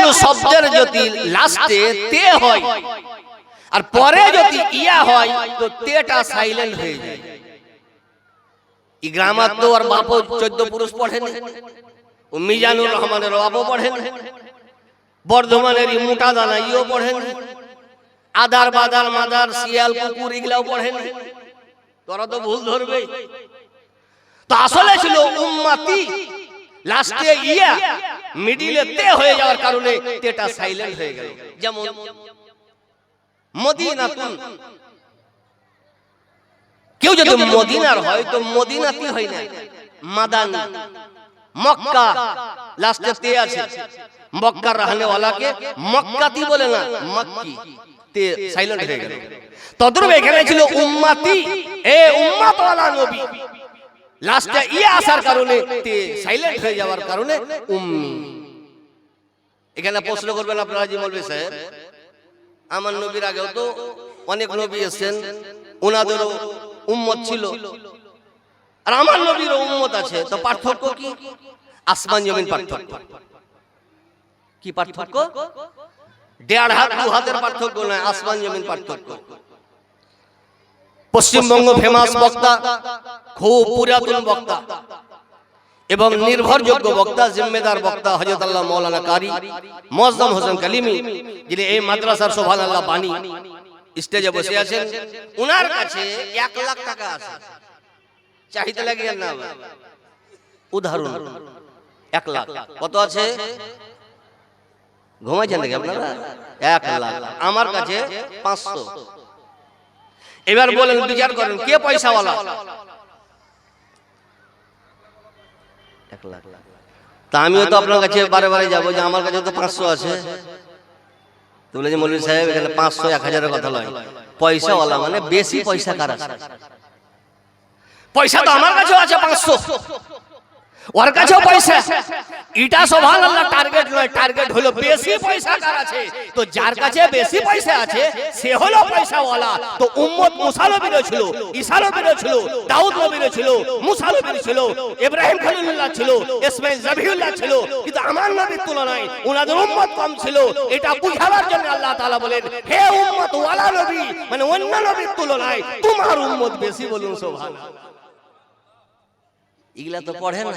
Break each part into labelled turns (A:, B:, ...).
A: কোনো শব্দের যদি লাস্টে তে হয় আর পরে যদি ইয়া হয় তো তেটা সাইলেন্ট হয়ে যায়। এই গ্রামার তো আর বাপও 14 পুরুষ পড়েন, ও মিজানুর রহমানের বাপও পড়েন, বর্ধমানের মোটা দানা ইও পড়েন, আদার বাদার মাদার শিয়াল কুকুর এগুলাও পড়েন। তোরা তো ভুল ধরবে। তো আসলে ছিল উম্মতি, লাস্টে ইয়া মিডিলে তে হয়ে যাওয়ার কারণে তেটা সাইলেন্ট হয়ে গেল। যেমন মদিনাতুন, কেউ যদি মদিনার হয় তো মদিনাতি হয় না, মাদানি। মক্কা লাস্টে তে আছে, মক্কার रहने वाला কে মক্কাতি বলে না, মক্কি, তে সাইলেন্ট হয়ে গেল। তদ্রূপ এখানে ছিল উম্মতি, এ উম্মত ওয়ালা নবী, লাস্টে ইয়া আসার কারণে তে সাইলেন্ট হয়ে যাওয়ার কারণে উম্মি। এখানে প্রশ্ন করবেন আপনারা জি মৌলভী সাহেব, আমার নবীর আগেও তো অনেক নবী এসেছেন, ওনাদেরও উম্মত ছিল, আর আমার নবীরও উম্মত আছে, তো পার্থক্য কি? আসমান জমিন পার্থক্য। কি পার্থক্য? 1.5 হাত 2 হাতের পার্থক্য নয়, আসমান জমিন পার্থক্য। পশ্চিমবঙ্গ ফেমাস বক্তা, খুব পুরাতন বক্তা এবং নির্ভরযোগ্য বক্তা, জিম্মেদার বক্তা হযরত আল্লাহ মাওলানা কারি মুআজ্জম হোসেন কালিমি, যিনি এই মাদ্রাসার সুবহানাল্লাহ বাণী, স্টেজে বসে আছেন। ওনার কাছে 1 লাখ টাকা আছে, চাহিদা লাগিয়ে না, উদাহরণ 1 লাখ। কত আছে? ঘুমাইছেন নাকি আপনারা? 1 লাখ। আমার কাছে 500। এবার বলেন, বিচার করেন কে পয়সাওয়ালা? 1 লাখ। তা আমিও তো আপনার কাছে বারে বারে যাবো যে আমার কাছে তো 500 আছে। তো বলে যে মৌলভী সাহেব এখানে 500 1000 এর কথা নয়, পয়সাওয়ালা মানে বেশি পয়সা কার আছে? পয়সা তো আমার কাছেও আছে 500, ওর কাছেও পয়সা। এটা সুবহানাল্লাহ টার্গেট নয়, টার্গেট হলো বেশি পয়সা কার আছে। তো যার কাছে বেশি পয়সা আছে সে হলো পয়সাওয়ালা। তো উম্মত মুসা নবীরও ছিল, ঈসা নবীরও ছিল, দাউদ নবীরও ছিল, মুসা নবীর ছিল, ইব্রাহিম খলিলুল্লাহ ছিল, ইসমাঈল জবিহুল্লাহ ছিল, কিন্তু আমার নবীর তুলনায় ওনাদের উম্মত কম ছিল। এটা বুঝাবার জন্য আল্লাহ তাআলা বলেন, হে উম্মত ওয়ালা নবী, মানে অন্য নবীর তুলনায় তোমার উম্মত বেশি। বলুন সুবহানাল্লাহ। এগুলা তো পড়ে না,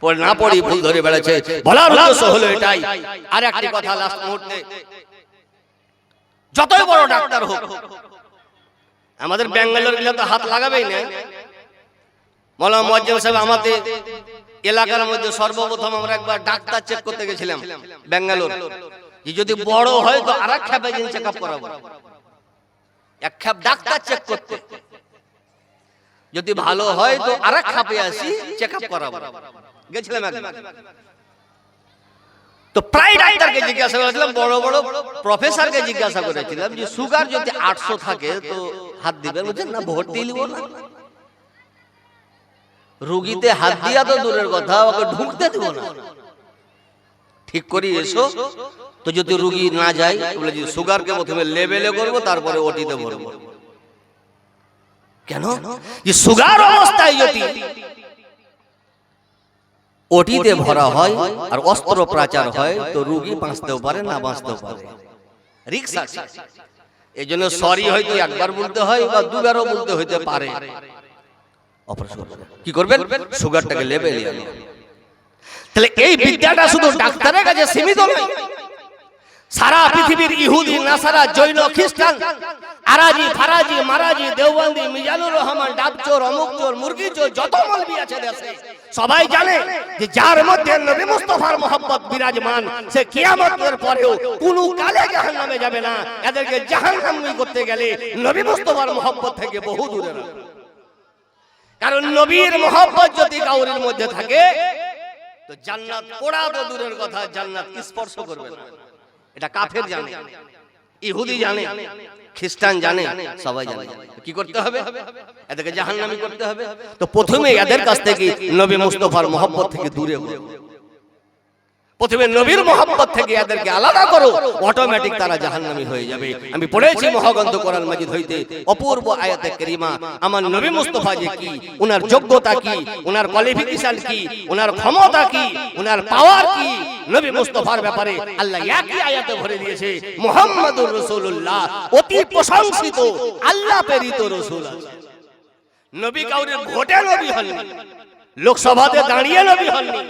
A: পড়ে না পড়ি ভুল ধরে বেড়াচ্ছে। বলার উদ্দেশ্য হলো এটাই। আর একটি কথা লাস্ট মুহূর্তে, যতই বড় ডাক্তার হোক, আমাদের ব্যাঙ্গালোর গেলে তো হাত লাগাবেই না। মাওলানা মুয়াজ্জিম সাহেব, আমাদের এলাকার মধ্যে সর্বপ্রথম আমরা একবার ডাক্তার চেক করতে গেছিলাম ব্যাঙ্গালোর, যে যদি বড় হয় তো আরেক খ্যাপে চেক আপ করাবো, এক খ্যাপ ডাক্তার চেক করতে, যদি ভালো হয় তো আরেক খাপে আসি চেক আপ করাবো। গেছিলাম একবার, তো প্রায় ডাক্তারকে জিজ্ঞাসা করেছিলাম, বড় বড় প্রফেসরকে জিজ্ঞাসা করেছিলাম যে সুগার যদি 800 থাকে তো হাত দিবেন? বলছেন না, ভর্তি নিব না। রোগীতে হাত দিয়া তো দূরের কথা, ওকে ঢুকতে দেব না। ঠিক করি এসো, তো যদি রোগী না যায় বলে যে সুগারকে প্রথমে লেভেলে করবো, তারপরে ওটিতে ভরবো। কেন? যে সুগার অবস্থায় যদি ওটিতে ভরা হয় আর অস্ত্রোপচার হয় তো রোগী বাঁচতেও পারে, না বাঁচতেও পারে, রিস্ক আছে। এই জন্য সরি হয়তো একবার বলতে হয় বা দুবারও বলতে হইতে পারে। অপারেশন কি করবেন? সুগারটাকে লেভেলে আনবেন। তাহলে এই বিদ্যাটা শুধু ডাক্তারের কাছে সীমিত নয়, সারা পৃথিবীর ইহুদি, নাসারা, জৈন, খ্রিস্টান, আরাজি, ফারাজি, মারাজি, দেওবন্দি, মিজানুর রহমান, ডাবচোর, অমুকচোর, মুরগিচোর, যত মৌলবি আছে দেশে, সবাই জানে যে যার মধ্যে নবী মুস্তাফার মহব্বত বিরাজমান, সে কিয়ামতের পরেও কোনো কালে জাহান্নামে যাবে না। এদেরকে জাহান্নামী করতে গেলে নবী মুস্তাফার মহব্বত থেকে বহু দূরে রাখবে। কারণ নবীর মহব্বত যদি কাউরির মধ্যে থাকে তো জান্নাত পোড়া তো দূরের কথা, জান্নাত স্পর্শ করবে না। এটা কাফের জানে, ইহুদি জানে, খ্রিস্টান জানে, সবাই জানে। কি করতে হবে? এদেরকে জাহান্নামী করতে হবে। তো প্রথমে এদের কাছ থেকে নবী মুস্তাফার মহব্বত থেকে দূরে হও। প্রথমে নবীর মোহাম্মত থেকে এদেরকে আলাদা করো, অটোমেটিক তারা জাহান্নামী হয়ে যাবে। আমি পড়েছি মহাগ্রন্থ কোরআন মাজিদ হইতে অপূর্ব আয়াতে কারিমা, আমার নবী মুস্তাফা যে কি, উনার যোগ্যতা কি, উনার কোয়ালিফিকেশন কি, উনার ক্ষমতা কি, উনার পাওয়ার কি, নবী মুস্তাফার ব্যাপারে আল্লাহ একই আয়াতে ভরে দিয়েছে, মুহাম্মাদুর রাসূলুল্লাহ অতি প্রশংসিত আল্লাহ প্রেরিত রাসূল। নবী কাউরে ভোটে নবী হননি, লোকসভাতে দাঁড়িয়ে নবী হননি,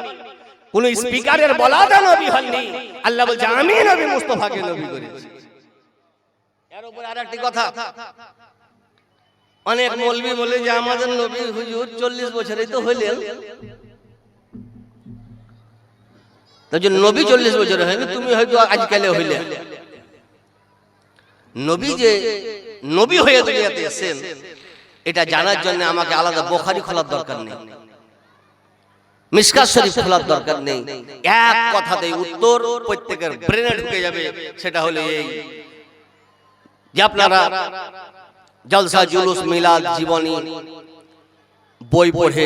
A: কোন স্পিকারের বলাদা নবী হননি। আল্লাহ বলছে আমি নবী মুস্তাফাকে নবী করেছি। এর উপর আরেকটি কথা, অনেক মৌলবি বলে যে আমাদের নবী হুজুর 40 বছরেই তো হইলেন, তাই যে নবী 40 বছরে হয়নি, তুমি হয়তো আজকালে হইলে। নবী যে নবী হয়ে দুনিয়াতে এসেছেন এটা জানার জন্য আমাকে আলাদা বুখারী খোলার দরকার নেই, মিশকাত শরীফ খোলার দরকার নেই। এক কথাতেই উত্তর প্রত্যেকের ব্রেনে ঢুকে যাবে। সেটা হলো এই যে আপনারা জলসা জুলুস মিলাদ জীবনী বই পড়ে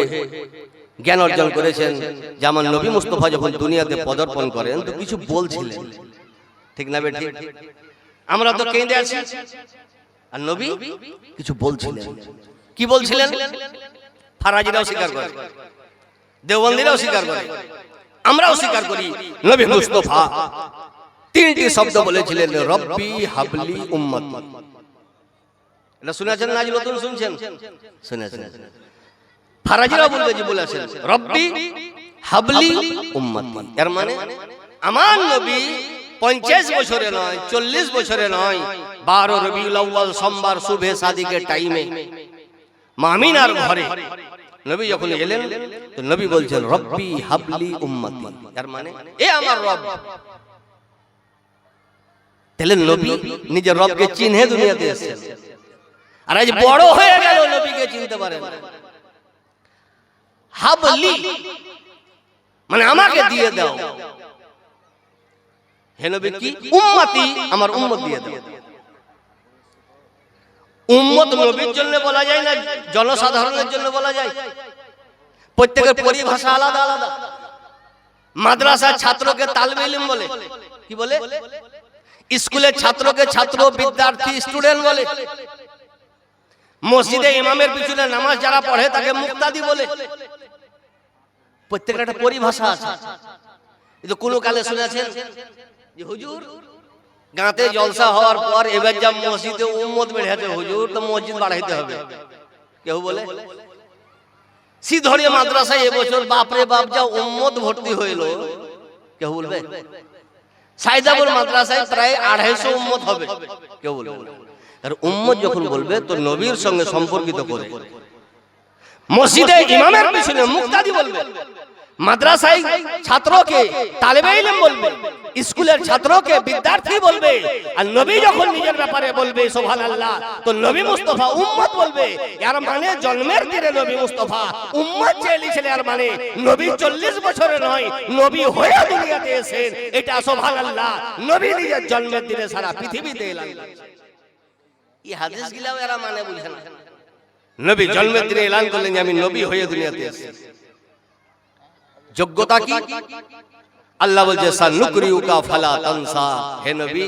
A: জ্ঞান অর্জন করেছেন যে আমার নবী মুস্তাফা যখন দুনিয়াতে পদার্পণ করেন তো কিছু বলছিলেন, ঠিক না বেঠিক? আমরা তো কেঁদে আছি, আর নবী কিছু বলছিলেন। কি বলছিলেন? ফারাজিরাও স্বীকার করে, দেওবন্দিরাও স্বীকার করে, আমরাও স্বীকার করি। নবী মুস্তাফা তিনটি শব্দ বলেছিলেন, রব্বি হাবলি উম্মতি। এটা শুনেছেন না? আজ নতুন শুনছেন? শুনেছেন? ফারাজিরাও বলবে যে বলেছেন রব্বি হাবলি উম্মতি, এর মানে আমার নবী 50 বছরে নয়, 40 বছরে নয়, 12 রবিউল আউয়াল সোমবার সুবহে সাদিকের টাইমে মামিনার ঘরে নবী যখন এলেন তো নবী বলছেন রব্বি হাবলি উম্মতি, এর মানে এ আমার রব। তাহলে নবী নিজের রবকে চিনে দুনিয়াতে এসেছেন, আর আজ বড় হয়ে গেল নবীকে চিনতে পারেন। হাবলি মানে আমাকে দিয়ে দাও, হে নবী কি উম্মতি, আমার উম্মত দিয়ে দাও। উম্মত নবীর জন্য বলা যায় না জনসাধারণের জন্য বলা যায়? প্রত্যেকের পরিভাষা আলাদা আলাদা। মাদ্রাসার ছাত্রকে তালবে ইলম বলে, কি বলে? স্কুলের ছাত্রকে ছাত্র, বিদ্যার্থী, স্টুডেন্ট বলে। মসজিদে ইমামের পিছনে নামাজ যারা পড়ে তাকে মুক্তাদি বলে। প্রত্যেকের একটা পরিভাষা আছে। কিন্তু কোন কালে শুনেছেন যে হুজুর গাঁতে জলসা হওয়ার পর এবার যা মসজিদে উম্মত বেড়েছে, হুজুর তো মসজিদ বাড়াইতে হবে, কেউ বলে? সিধরিয়া মাদ্রাসায় এবছর বাপরে বাপ যা উম্মত ভর্তি হইল, কেউ বলবে? সাইদাপুর মাদ্রাসায় প্রায় 250 উম্মত হবে, কেউ বলবে? আর উম্মত যখন বলবে তো নবীর সঙ্গে সম্পর্কিত করে। মসজিদে ইমামের পিছনে মুক্তাদি বলবে, মাদ্রাসায় ছাত্রকে তালেবে ইলম বলবে, স্কুলের ছাত্রকে বিদ্যার্থী বলবে। আর নবী যখন নিজের ব্যাপারে বলবে সুবহানাল্লাহ, তো নবী মুস্তাফা উম্মত বলবে। এর মানে জন্মের দিনে নবী মুস্তাফা উম্মত চেয়েছিলেন, এর মানে নবী 40 বছরে নয়, নবী হয়ে দুনিয়াতে এসেছেন। এটা সুবহানাল্লাহ, নবী নিজের জন্মের দিনে সারা পৃথিবীতে এলেন। এই হাদিস গুলাও এরা মানে বুঝে না। নবী জন্মের দিনে এলান করলেন যে আমি নবী হয়ে দুনিয়াতে এসেছি। যোগ্যতা কি? আল্লাহ বলছে সানুকরিউকা ফালা তানসা, হে নবী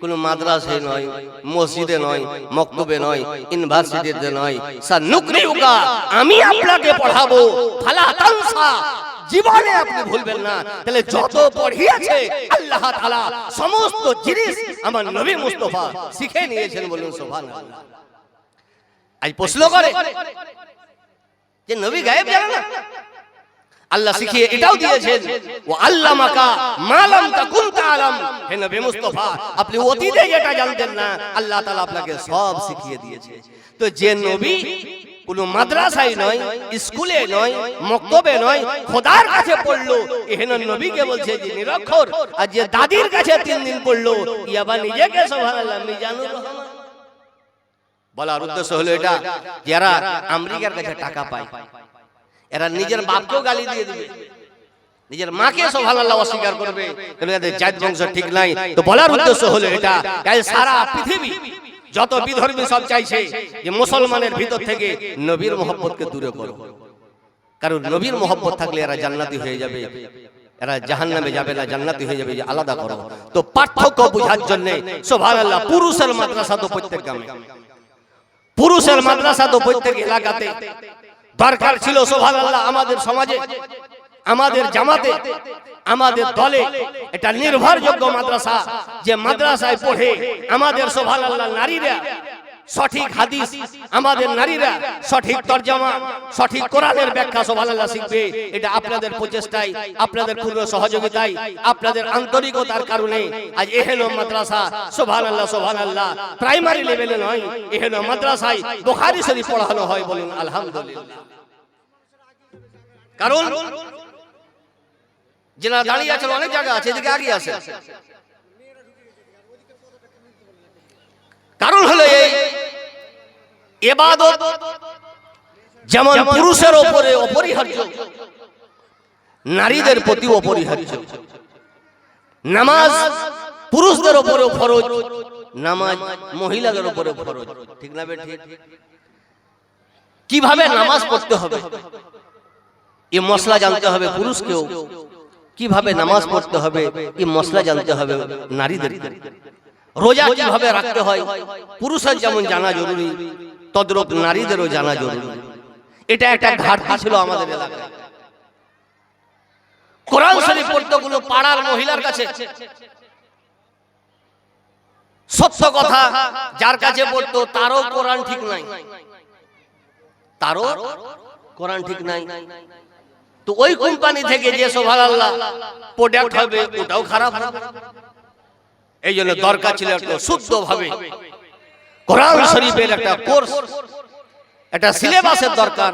A: কোন মাদ্রাসায় নয়, মসজিদে নয়, মক্তবে নয়, ইউনিভার্সিটিতে নয়, সানুকরিউকা আমি আপনাকে পড়াবো, ফালা তানসা জীবনে আপনি ভুলবেন না। তাহলে যত পড়িয়েছে আল্লাহ তাআলা সমস্ত জিনিস আমার নবী মুস্তাফা শিখে নিয়েছেন, বলুন সুবহানাল্লাহ। আজ প্রশ্ন করে যে নবী গায়েব জানে না? আল্লাহ শিখিয়ে এটাও দিয়েছেন, ও আল্লামাকা মা লাম তাকুন তাআলাম, হে নবী মুস্তাফা আপনি অতীতে যেটা জানতেন না আল্লাহ তাআলা আপনাকে সব শিখিয়ে দিয়েছে। তো যে নবী কোন মাদ্রাসায় নয়, স্কুলে নয়, মক্তবে নয়, খোদার কাছে পড়লো, এহেন নবীকে বলছে যে নিরক্ষর। আর যে দাদির কাছে 3 দিন পড়লো, ইয়াবা নিজেকে সুবহানাল্লাহ মিজানুর রহমান বলার উদ্দেশ্য হলো এটা, যারা আমেরিকার কাছে টাকা পায় এরা নিজের বাপকেও গালি দিয়ে দিবে, নিজের মাকে সুবহানাল্লাহ অস্বীকার করবে, কারণ এদের জাত বংশ ঠিক নাই। তো বলার উদ্দেশ্য হলো এটা, কাল সারা পৃথিবী যত বিধর্মী সব চাইছে যে মুসলমানের ভিতর থেকে নবীর মহব্বতকে দূরে করো, কারণ নবীর মহব্বত থাকলে এরা জান্নাতি হয়ে যাবে। এরা জাহান্নামে যাবে না জান্নাতি হয়ে যাবে, আলাদা করো। তো পার্থক্য বোঝার জন্য সুবহানাল্লাহ, পুরুষের মাদ্রাসা তো প্রত্যেক গ্রামে, পুরুষের মাদ্রাসা তো প্রত্যেক এলাকাতে দরকার ছিল। সুবহানাল্লাহ, আমাদের সমাজে, আমাদের জামাতে, আমাদের দলে এটা নির্ভরযোগ্য মাদ্রাসা, যে মাদ্রাসায় পড়ে আমাদের সুবহানাল্লাহ নারীরা সঠিক হাদিস, আমাদের নারীরা সঠিক তরজমা, সঠিক কোরআনের ব্যাখ্যা সুবহানাল্লাহ শিখবে। এটা আপনাদের প্রচেষ্টায়, আপনাদের পূর্ণ সহযোগিতায়, আপনাদের আন্তরিকতার কারণে আজ এহেন মাদ্রাসা সুবহানাল্লাহ সুবহানাল্লাহ প্রাইমারি লেভেলে নয়, এহেন মাদ্রাসায় বুখারী শরীফ পড়ানো হয়। বলুন আলহামদুলিল্লাহ। কারণ যারা দাঁড়িয়ে আছেন অনেক জায়গা আছে, এদিকে আগে আছে। কারণ হলো এই ইবাদত যেমন পুরুষের উপরে অপরিহার্য, নারীদের প্রতি অপরিহার্য। নামাজ পুরুষদের উপরে ফরজ, নামাজ মহিলাদের উপরে ফরজ। ঠিক না ঠিক? কিভাবে নামাজ পড়তে হবে এই মশলা জানতে হবে পুরুষকেও, কিভাবে নামাজ পড়তে হবে এই মশলা জানতে হবে নারীদের। রোজা কিভাবে রাখতে হয় পুরুষের যেমন জানা জরুরি, তদ্রূপ নারীদেরও জানা জরুরি। এটা একটা ঘাটতি ছিল আমাদের এলাকায়। কোরআন শরীফ পড়তে কোনো পাড়ার মহিলার কাছে, সত্য কথা, যার কাছে পড়তো তারও কোরআন ঠিক নাই, তারও কোরআন ঠিক নাই। তো ওই কোম্পানি থেকে যে সুবহানাল্লাহ প্রোডাক্ট হবে ওটাও খারাপ হবে। এই জন্য দরকার ছিল একটা শুদ্ধভাবে কোরআন শরীফের একটা কোর্স, একটা সিলেবাসের দরকার।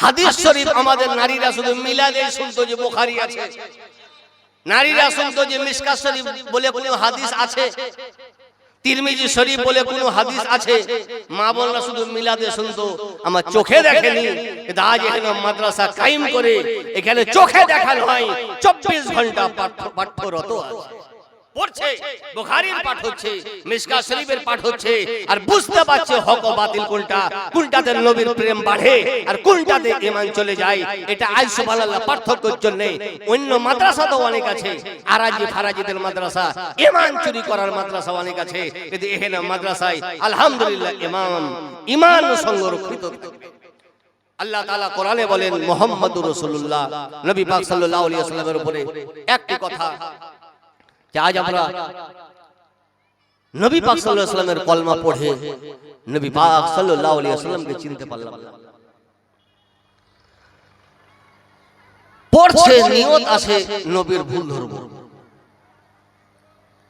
A: হাদিস শরীফ আমাদের নারীরা শুধু মিলাদে শুনতো যে বুখারী আছে, নারীরা শুনতো যে মিশকাত শরীফ বলে কোনো হাদিস আছে, তিরমিজি শরীফ বলে কোনো হাদিস আছে। মা বোনরা শুধু মিলাদে শুনতো, আমার চোখে দেখেনি। আজ এখানে মাদ্রাসা কায়েম করে এখানে চোখে দেখানো হয়, 24 ঘন্টা পাঠ্যরত আছে, পড়ছে, বুখারীর পাঠ হচ্ছে, মিশকাত শরীফের পাঠ হচ্ছে, আর বুঝতে পারছে হক ও বাতিল কোনটা, কোনটাতে নবীর প্রেম বাড়ে আর কোনটাতে ঈমান চলে যায়। এটা আজ সুবহানাল্লাহ পার্থক্যের জন্য অন্য মাদ্রাসা তো অনেক আছে, আরাজি ফারাজিদের মাদ্রাসা, ঈমান চুরি করার মাদ্রাসা অনেক আছে, কিন্তু এখানে মাদ্রাসায় আলহামদুলিল্লাহ ঈমান সংরক্ষিত থাকবে। আল্লাহ তাআলা কোরআনে বলেন মুহাম্মদুর রাসূলুল্লাহ, নবী পাক সাল্লাল্লাহু আলাইহি ওয়াসাল্লামের উপরে একটি কথা, যে আজ আমরা নবী পাক সাল্লাল্লাহু আলাইহি ওয়াসাল্লামের কলমা পড়ে নবী পাক সাল্লাল্লাহু আলাইহি ওয়াসাল্লামকে চিনতে পারলাম না। পড়ছে নিয়ত আছে নবীর ভুল ধরব।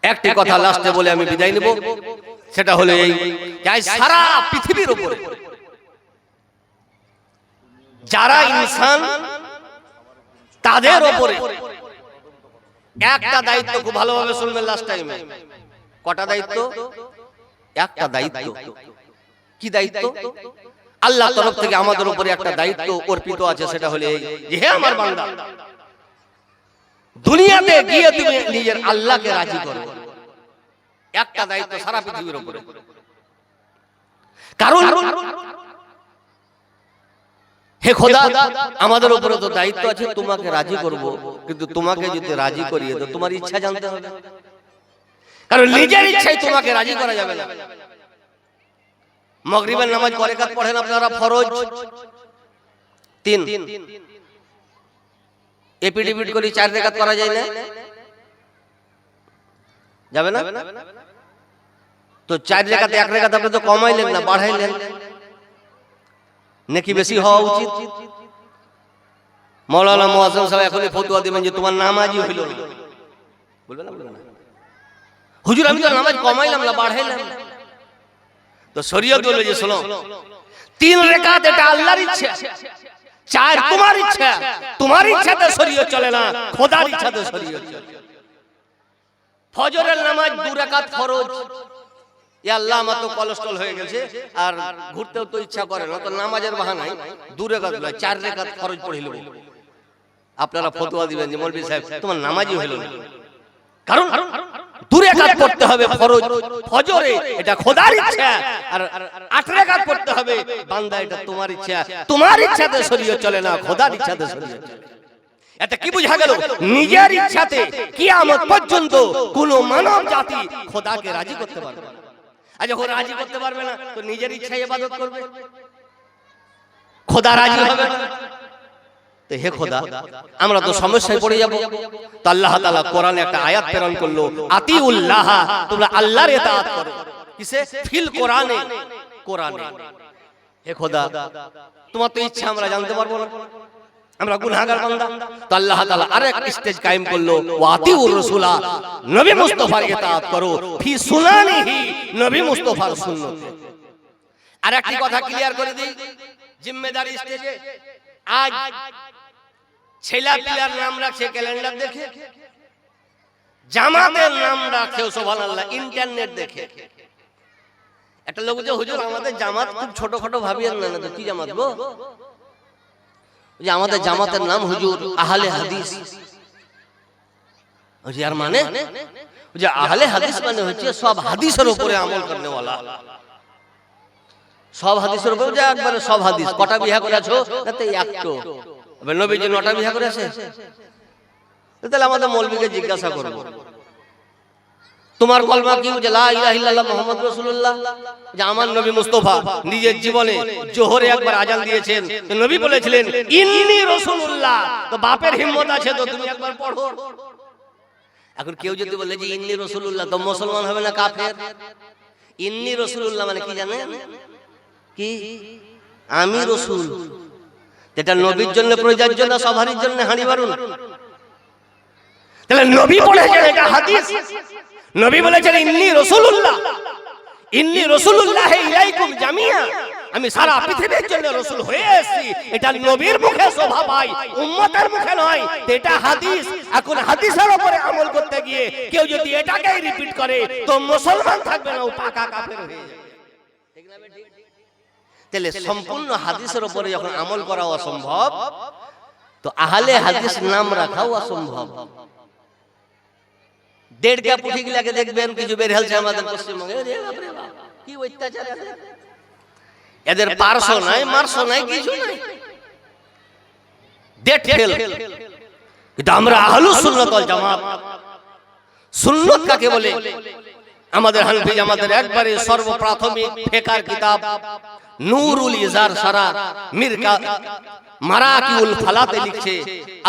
A: একটি কথা লাস্টে বলে আমি বিদায় নেব, সেটা হলো এই, যে সারা পৃথিবীর উপরে যারা ইনসান তাদের উপরে একটা দায়িত্ব, খুব ভালোভাবে শুনবেন লাস্ট টাইমে। কটা দায়িত্ব? একটা দায়িত্ব। কি দায়িত্ব? আল্লাহর তরফ থেকে আমাদের উপরে একটা দায়িত্ব অর্পিত আছে, সেটা হলো এই যে হে আমার বান্দা, দুনিয়াতে গিয়ে তুমি নিজের আল্লাহকে রাজি করো। একটা দায়িত্ব সারা পৃথিবীর উপরে। কারণ হে খোদা, আমাদের উপরে তো দায়িত্ব আছে তোমাকে রাজি করব, কিন্তু তোমাকে যদি রাজি করিয়ে তো তোমার ইচ্ছা জানতে হবে, কারণ নিজের ইচ্ছায় তোমাকে রাজি করা যাবে না। মাগরিবের নামাজ কয় রাকাত পড়েন আপনারা? ফরজ 3, এপিডিপিড করে 4 রাকাত করা যায় না? যাবে না? তো 4 রাকাত 1 রাকাত আপনি তো কমাইলেন না, বাড়াইলেন, নাকি বেশি হওয়া উচিত? মাওলানা মুয়াজ্জিম সাহেব এখনই ফতোয়া দিবেন যে তোমার নামাজই হইল না, বলবেন না? বলবেন না? হুজুর আমি তো নামাজ কমাইলাম না, বাড়াইলাম। তো শরীয়ত বলে যে শোনো, 3 রাকাত এটা আল্লাহর ইচ্ছা, 4 তোমার ইচ্ছা। তোমার ইচ্ছাতে শরীয়ত চলে না, খোদার ইচ্ছাতে শরীয়ত চলে। ফজরের নামাজ 2 রাকাত ফরজ। ইয়া আল্লাহ, আমার তো কোলেস্ট্রল হয়ে গেছে আর ঘুরতেও তো ইচ্ছা করে না, তো নামাজের বাহানায় 2 রাকাত নয় 4 রাকাত ফরজ পড়ে নেব। আপনারা ফতোয়া দিবেন যে মৌলভী সাহেব তোমার নামাজই হলো না, কারণ 2 রাকাত পড়তে হবে ফরজ ফজরে, এটা খোদার ইচ্ছা, আর 8 রাকাত পড়তে হবে বান্দা, এটা তোমার ইচ্ছা। তোমার ইচ্ছাতে শরীয়ত চলে না, খোদার ইচ্ছাতে শরীয়ত চলে। এতে কি বোঝা গেল? নিজের ইচ্ছাতে কিয়ামত পর্যন্ত কোন মানব জাতি খোদাকে রাজি করতে পারবে না। আর যখন রাজি করতে পারবে না তো নিজের ইচ্ছায় ইবাদত করবে, খোদা রাজি হবে না। তো হে খোদা, আমরা তো সমস্যায় পড়ে যাব। তো আল্লাহ তাআলা কোরআনে একটা আয়াত প্রেরণ করলো, আতিউল্লাহ, তোমরা আল্লাহর ইতাআত করো। কিসে? ফিল কোরআনে, কোরআনে। হে খোদা, তোমার তো ইচ্ছা আমরা জানতে পারবো না, আমরা গুনাহগার বান্দা। তো আল্লাহ তাআলা আরেক স্টেজ কায়েম করলো, ওয়াতিউর রাসূলা, নবী মুস্তাফার ইতাআত করো, ফি সুনানিহি, নবী মুস্তাফার সুন্নতে। আরেকটি কথা ক্লিয়ার করে দিই, জিম্মেদারি স্টেজে আজ ছেলা পিলার নাম রাখছে ক্যালেন্ডার দেখে, জামাতের নাম রাখছে সুবহানাল্লাহ ইন্টারনেট দেখে। একটা লোক যে হুজুর আমাদের জামাত খুব ছোটখাটো ভাবিয়েন না, তো কি জামাত গো? যে আমাদের জামাতের নাম হুজুর আহলে হাদিস। আর মানে যে আহলে হাদিস মানে হচ্ছে সব হাদিসের উপরে আমল করনে ওয়ালা, সব হাদিসের উপরে, যে একবারে সব হাদিস। কটা বিয়া করেছো? তাতে একটো। নবীজি 9টা বিয়া করেছে? তাহলে আমাদের মৌলবীকে জিজ্ঞাসা করব, তোমার কলমা কি? যে লা ইলাহা ইল্লাল্লাহ মুহাম্মাদুর রাসূলুল্লাহ। যে আমার নবী মুস্তাফা নিজের জীবনে জোহরে একবার আজান দিয়েছেন, তো নবী বলেছিলেন ইন্নী রাসূলুল্লাহ। তো বাপের হিম্মত আছে তো তুমি একবার পড়ো। এখন কেউ যদি বলে যে ইন্নী রাসূলুল্লাহ, তো মুসলমান হবে না কাফের? ইন্নী রাসূলুল্লাহ মানে কি জানেন? কি? আমি রাসূল। এটা নবীর জন্য প্রযোজ্য না সবারই জন্য হাঁড়ি বারুন? তাহলে নবী বলেছেন এটা হাদিস। নবী বলেছেন ইন্নী রাসূলুল্লাহ, ইন্নী রাসূলুল্লাহ ইলাইকুম জামিয়া, আমি সারা পৃথিবীর জন্য রাসূল হয়ে এসেছি। এটা নবীর মুখে শোভা পায়, উম্মতের মুখে নয়। এটা হাদিস। এখন হাদিসের উপরে আমল করতে গিয়ে কেউ যদি এটাকেই রিপিট করে তো মুসলমান থাকবে না, ও পাকা কাফের হয়ে যাবে। ঠিক না বেটি? তাহলে সম্পূর্ণ হাদিসের উপরে যখন আমল করা অসম্ভব, তো আহলে হাদিস নাম রাখাও অসম্ভব। দেড় কাপ উঠে গেলে দেখবেন কিছু বের হয়েছে আমাদের পশ্চিমবঙ্গে, কি অত্যাচার! এদের পারশো নাই, মারশো নাই, কিছু নাই, ডেট ফেল। কিন্তু আমরা আহলুস সুন্নাত ওয়াল জামাত। সুন্নাত কাকে বলে? আমাদের হানফি জামাতের একবারে সর্বপ্রাথমিক ফিকহ কিতাব নূরুল ইজার সারা মিরকা মারাকিউল ফালাতে লিখছে,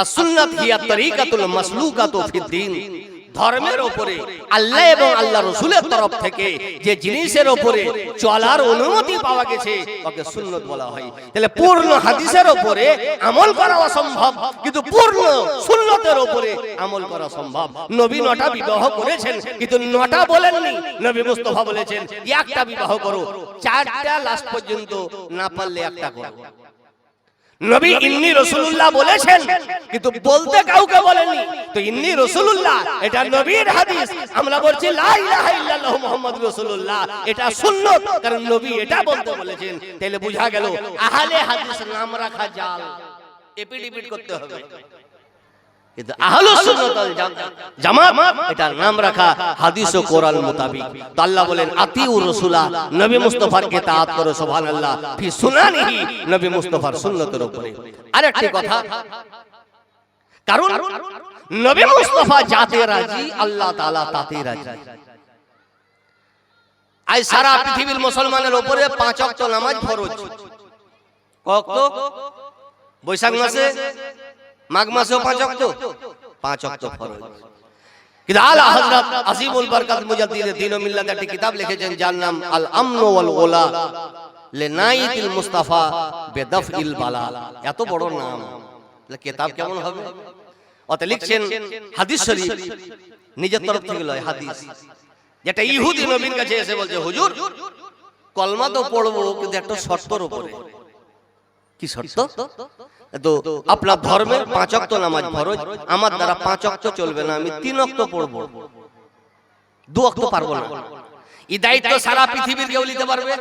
A: আস-সুন্নাত হিয়া তরিকাতুল মাসলুকাতু ফিদ-দ্বীন। ধর্মের উপরে আল্লাহ এবং আল্লাহ রাসূলের তরফ থেকে যে জিনিসের উপরে চলার অনুমতি পাওয়া গেছে ওকে সুন্নাত বলা হয়। তাহলে পূর্ণ হাদিসের উপরে আমল করা অসম্ভব, কিন্তু পূর্ণ সুন্নাতের উপরে আমল করা সম্ভব। নবী 9টা বিবাহ করেছেন, কিন্তু 9টা বলেননি। নবী মুস্তাফা বলেছেন একটা বিবাহ করো, 4টা লাস্ট পর্যন্ত, না পারলে একটা করো। নবী ইন্নী রাসূলুল্লাহ বলেছেন, কিন্তু বলতে কাউকে বলেননি। তো ইন্নী রাসূলুল্লাহ এটা নবীর হাদিস, আমরা বলছি লা ইলাহা ইল্লাল্লাহু মুহাম্মাদুর রাসূলুল্লাহ, এটা সুন্নাত, কারণ নবী এটা বলতে বলেছেন। তাহলে বোঝা গেল আহলে হাদিস নাম রাখা জাল, এপিডিপিড করতে হবে। কিন্তু আহলুস সুন্নাত ওয়াল জামাত এটা নাম রাখা হাদিস ও কোরআন মোতাবেক। তো আল্লাহ বলেন আতিউর রাসূলা, নবী মুস্তাফার ইতাআত করো, সুবহানাল্লাহ, ফি সুনানিহি, নবী মুস্তাফার সুন্নতের উপরে। আরেকটি কথা, কারণ নবী মুস্তাফা যাতে রাজি আল্লাহ তাআলা তাতে রাজি। আজ সারা পৃথিবীর মুসলমানের উপরে 5 ওয়াক্ত নামাজ ফরজ। কত? বৈশাখ মাসে, মাঘ মাসেও 5 ওয়াক্ত, 5 ওয়াক্ত ফরজ। কিন্তু আলা হযরত আজিমুল বরকত মুজাদ্দিদ দ্বীন ও মিল্লাত একটি কিতাব লিখেছেন, যার নাম আল আমন ওয়াল ওলা লিনাইতিল মুস্তাফা বিদাফইল বালা। এত বড় নাম, তাহলে কিতাব কেমন হবে? ওতে লিখছেন হাদিস শরীফ, নিজের তরফ থেকে লয় হাদিস, যেটা ইহুদি নবীর কাছে এসে বলছে হুজুর কলমা তো পড়বো, কিন্তু একটা শর্তের উপরে। কি শর্ত? তো আপনার ধর্মে 5 ওয়াক্ত নামাজ ফরজ, আমার দ্বারা 5 ওয়াক্ত চলবে না, আমি 3 ওয়াক্ত পড়বো, 2 ওয়াক্ত পারবো না। এই দায়িত্ব সারা পৃথিবীর কেউ নিতে পারবে?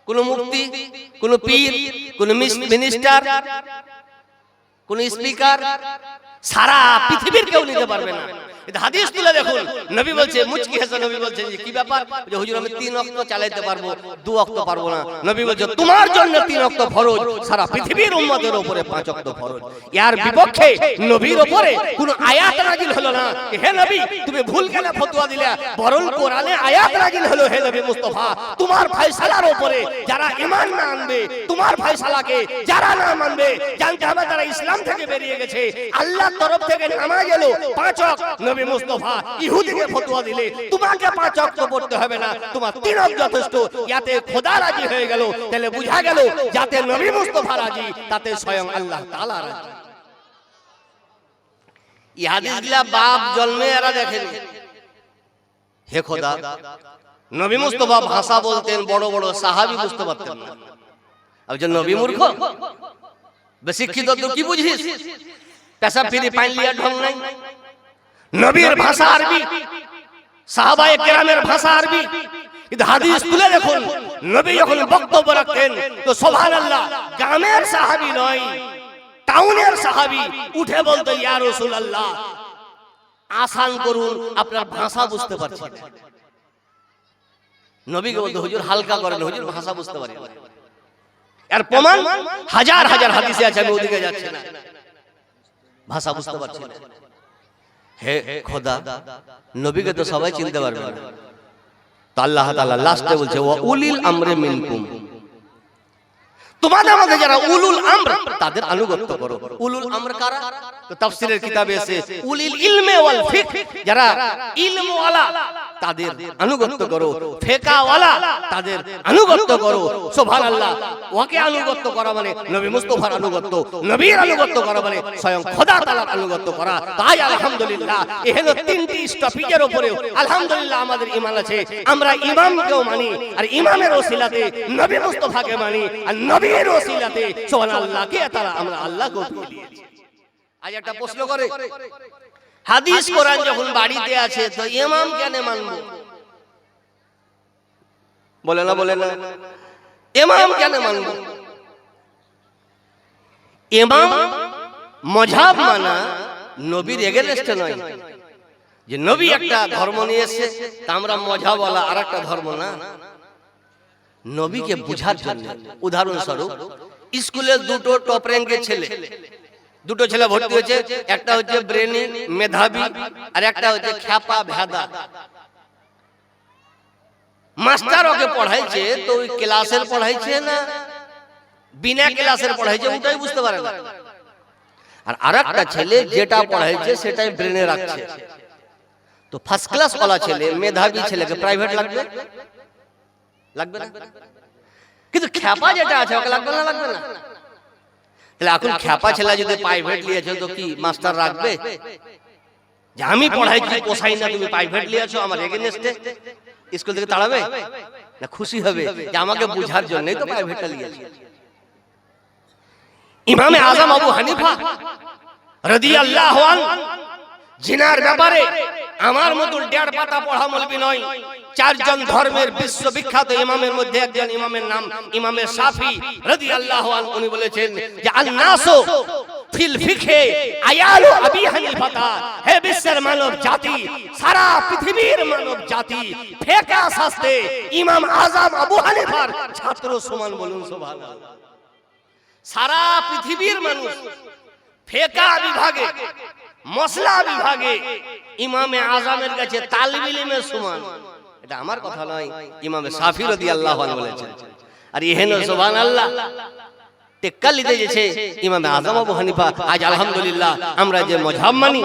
A: কোন মুফতি, কোন পীর, কোন মিনিস্টার, কোন স্পিকার, সারা পৃথিবীর কেউ নিতে পারবে না। হাদিস তুলে দেখুন, নবী বলছে, মুচকি হেসে নবী বলছেন যে কি ব্যাপার? যে হুজুর আমি 3 ওয়াক্ত চালাতে পারবো, 2 ওয়াক্ত পারবো না। নবী বলছে তোমার জন্য 3 ওয়াক্ত ফরজ, সারা পৃথিবীর উম্মতের উপরে 5 ওয়াক্ত ফরজ। এর বিপক্ষে নবীর উপরে কোনো আয়াত নাযিল হলো না। হে নবী তুমি ভুল কেন ফতোয়া দিলে? বরং কোরআনে আয়াত নাযিল হলো, হে নবী মুস্তাফা তোমার ফয়সালার উপরে যারা ঈমান না আনবে, তোমার ফয়সালাকে যারা না মানবে, জানতে হবে তারা ইসলাম থেকে বেরিয়ে গেছে। আল্লাহর তরফ থেকে নামাজ এলো 5 ওয়াক্ত, নবী মুস্তাফা ইহুদিকে ফতোয়া দিলে তোমাকে 5 ওয়াক্ত পড়তে হবে না, তোমার 3 ওয়াক্ত যথেষ্ট। ইয়াতে খোদা রাজি হয়ে গেল। তাহলে বুঝা গেল যাতে নবী মুস্তাফা রাজি, তাতে স্বয়ং আল্লাহ তাআলা রাজি। এই হাদিসগুলা বাপ জন্মে এরা দেখেনি। হে খোদা, নবী মুস্তাফা ভাষা বলতেন, বড় বড় সাহাবী বুঝতে পারতেন না। আর যে নবী মূর্খ, বেশিক্ষিত তো কি বুঝিস? পেশাব ফিরি পাইন লিয়া ঢং নাই। নবীর ভাষা আরবি, সাহাবায়ে কেরামের ভাষা আরবি। কিন্তু হাদিস তুলে দেখুন, নবী যখন বক্তব্য রাখতেন তো সুবহানাল্লাহ, গ্রামের সাহাবী নয়, টাউনের সাহাবী উঠে বলতো ইয়া রাসূলুল্লাহ আসান করুন, আপনার ভাষা বুঝতে পারছি না। নবীকে বলতো হুজুর হালকা করেন, হুজুর ভাষা বুঝতে পারি না। এর প্রমাণ হাজার হাজার হাদিসে আছে, আমি ওদিকে যাচ্ছি না, ভাষা বুঝতে পারছি না। হে খোদা, নবীকে তো সবাই চিনতে পারবে না। তো আল্লাহ তাআলা লাস্টে বলছে ওয়া উলিল আমরি মিনকুম, তোমাদের মধ্যে যারা উলুল আমর তাদের আনুগত্য করো। উলুল আমর কারা? তো তাফসীরের কিতাবে আছে উলিল ইলমে ওয়াল ফিক, যারা ইলম ওয়ালা তাদের আনুগত্য করো, ফিকা ওয়ালা তাদের আনুগত্য করো। সুবহানাল্লাহ, ওকে আনুগত্য করা মানে নবী মুস্তাফার আনুগত্য, নবীর আনুগত্য করা মানে স্বয়ং খোদা তাআলার আনুগত্য করা। তাই আলহামদুলিল্লাহ এই হলো 3টি স্টপিকের উপরে আলহামদুলিল্লাহ আমাদের ঈমান আছে। আমরা ইমামকেও মানি, আর ইমামের ওসিলাতে নবী মুস্তাফাকে মানি, আর নবীর ওসিলাতে সুবহানাল্লাহকে তাআলা আমরা আল্লাহকে পেয়েছি। আজ একটা প্রশ্ন করে, হাদিস কোরআন যখন বাড়িতে আছে তো ইমাম কেন মানবো? বলে না, বলে না, ইমাম কেন মানবো? ইমাম মাযহাব মানা নবীর এগেনস্টে নয়। যে নবী একটা ধর্ম নিয়ে এসেছে, তা আমরা মাযহাবওয়ালা আরেকটা ধর্ম না। নবীকে বুঝার জন্য, উদাহরণস্বরূপ স্কুলে 2টো টপ র্যাঙ্কের ছেলে, 2টো ছেলে ভর্তি হয়েছে, একটা হচ্ছে ব্রেনি মেধাবী আর একটা হচ্ছে খ্যাপা ভেদা। মাস্টার ওকে পড়াইছে তো ওই ক্লাসের পড়াইছে না বিনা ক্লাসের পড়াইছে ওটাই বুঝতে পারে না। আর আরেকটা ছেলে যেটা পড়াইছে সেটাই ব্রেনে রাখছে। তো ফার্স্ট ক্লাস ওয়ালা ছেলে, মেধাবী ছেলেকে প্রাইভেট লাগবে? লাগবে না। কিন্তু খ্যাপা যেটা আছে ওকে লাগবে না, লাগবে না? তাহলে এখন খ্যাপা ছেলে যদি প্রাইভেট নিয়েছে তো কি মাস্টার রাখবে? যে আমি পড়াইছি পোষাই না, তুমি প্রাইভেট নিয়েছো আমার এগেইনস্টে, স্কুল থেকে তাড়াবে না? খুশি হবে যে আমাকে বুঝার জন্যই তো প্রাইভেটটা নিয়েছে। ইমামে আযম আবু হানিফা রাদিয়াল্লাহু আনহু জিনার ব্যাপারে আমার মতো 1.5 পাতা পড়া মৌলবি নয়, 4 জন ধর্মের বিশ্ববিখ্যাত ইমামের মধ্যে একজন ইমামের নাম ইমামে শাফি রাদিয়াল্লাহু আনহু। উনি বলেছেন যে আল নাসু ফিল ফিকহে আয়ালু আবি হানিফা, হে বিশ্বের মানব জাতি, সারা পৃথিবীর মানব জাতি ফিকহ শাস্ত্রে ইমাম আযম আবু হানিফার ছাত্র সমান। বলুন সুবহানাল্লাহ। সারা পৃথিবীর মানুষ ফিকহ বিভাগে, মসলা বিভাগে ইমামে আযমের কাছে তালিব ইলমের সমান। এটা আমার কথা নয়, ইমামে শাফি রাদিয়াল্লাহু আনহু বলেছেন। আর ইহেন সুবহানাল্লাহ টেক্কা লিতে গেছে ইমামে আযম আবু হানিফা। আজ আলহামদুলিল্লাহ আমরা যে মাযহাব মানি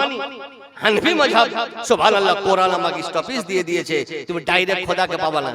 A: হানফি মাযহাব, সুবহানাল্লাহ, কোরআন আমাকে স্টপিস দিয়ে দিয়েছে। তুমি ডাইরেক্ট খোদাকে পাবা না,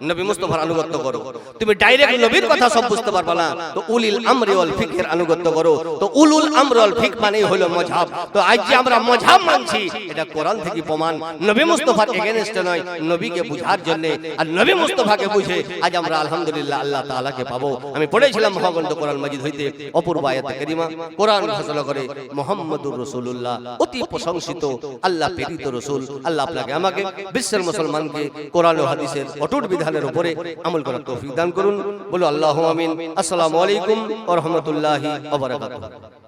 A: নবী মুস্তাফার আনুগত্য করো। তুমি ডাইরেক্ট নবীর কথা সব বুঝতে পারবা না, তো উলিল আমরি ওয়াল ফিকহের আনুগত্য করো। তো উলুল আমর ওয়াল ফিক মানেই হলো মাযহাব। তো আজ যে আমরা মাযহাব মানছি এটা কোরআন থেকে প্রমাণ, নবী মুস্তাফার এগেইনস্টে নয়, নবীকে বুঝার জন্য। আর নবী মুস্তাফাকে বুঝে আজ আমরা আলহামদুলিল্লাহ আল্লাহ তাআলাকে পাবো। আমি পড়েছিলাম মহাগ্রন্থ কোরআন মাজিদ হইতে অপূর্ব আয়াতে কারিমা। কোরআন ঘোষণা করে মুহাম্মদুর রাসূলুল্লাহ অতি প্রশংসিত আল্লাহ প্রেরিত রাসূল। আল্লাহ আপনাকে আমাকে বিশ্বের মুসলমানকে কোরআন ও হাদিসের অটুট বিধানের উপরে আমল করার তৌফিক দান করুন। বলো আল্লাহু আমিন। আসসালামু আলাইকুম ওয়া রাহমাতুল্লাহি ওয়া বারাকাতুহু।